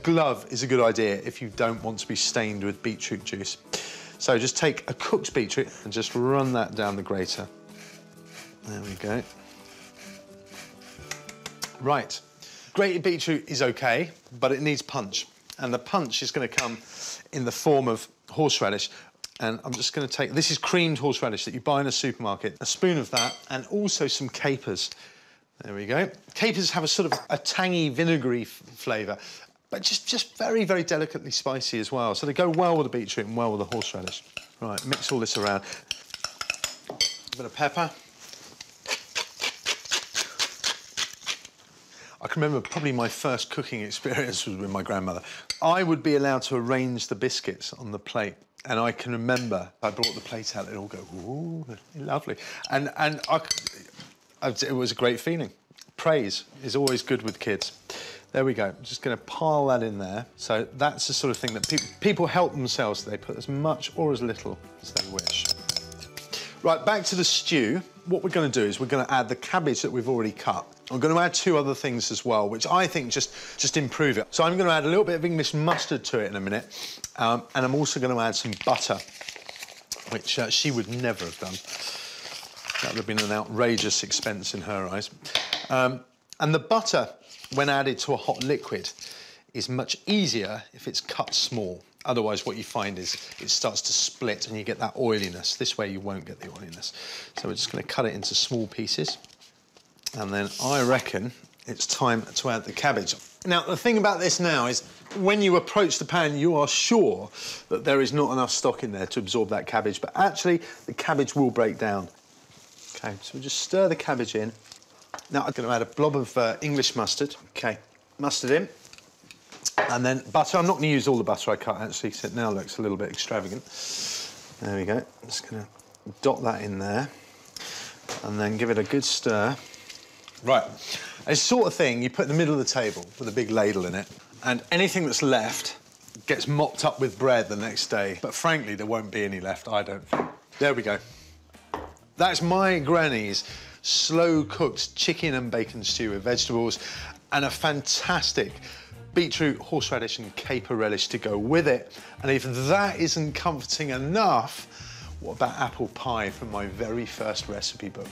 glove is a good idea if you don't want to be stained with beetroot juice. So just take a cooked beetroot and just run that down the grater. There we go. Right. Grated beetroot is OK, but it needs punch. And the punch is going to come in the form of horseradish. And I'm just going to take... This is creamed horseradish that you buy in a supermarket. A spoon of that, and also some capers. There we go. Capers have a sort of a tangy, vinegary flavour, but just very, very delicately spicy as well. So they go well with the beetroot and well with the horseradish. Right, mix all this around. A bit of pepper. I can remember probably my first cooking experience was with my grandmother. I would be allowed to arrange the biscuits on the plate, and I can remember I brought the plate out and it all go, ooh, lovely. And it was a great feeling. Praise is always good with kids. There we go. I'm just going to pile that in there. So that's the sort of thing that people help themselves. They put as much or as little as they wish. Right, back to the stew. What we're going to do is we're going to add the cabbage that we've already cut. I'm going to add 2 other things as well, which I think just improve it. So I'm going to add a little bit of English mustard to it in a minute, and I'm also going to add some butter, which she would never have done. That would have been an outrageous expense in her eyes. And the butter, when added to a hot liquid, is much easier if it's cut small. Otherwise, what you find is it starts to split and you get that oiliness. This way, you won't get the oiliness. So we're just going to cut it into small pieces. And then I reckon it's time to add the cabbage. Now, the thing about this now is when you approach the pan, you are sure that there is not enough stock in there to absorb that cabbage, but actually, the cabbage will break down. OK, so we'll just stir the cabbage in. Now, I'm going to add a blob of English mustard. OK, mustard in. And then butter. I'm not going to use all the butter I cut, actually, because it now looks a little bit extravagant. There we go. I'm just going to dot that in there and then give it a good stir. Right. It's the sort of thing you put in the middle of the table with a big ladle in it, and anything that's left gets mopped up with bread the next day. But frankly, there won't be any left, I don't think. There we go. That's my granny's slow-cooked chicken and bacon stew with vegetables and a fantastic beetroot, horseradish and caper relish to go with it. And if that isn't comforting enough, what about apple pie from my very first recipe book?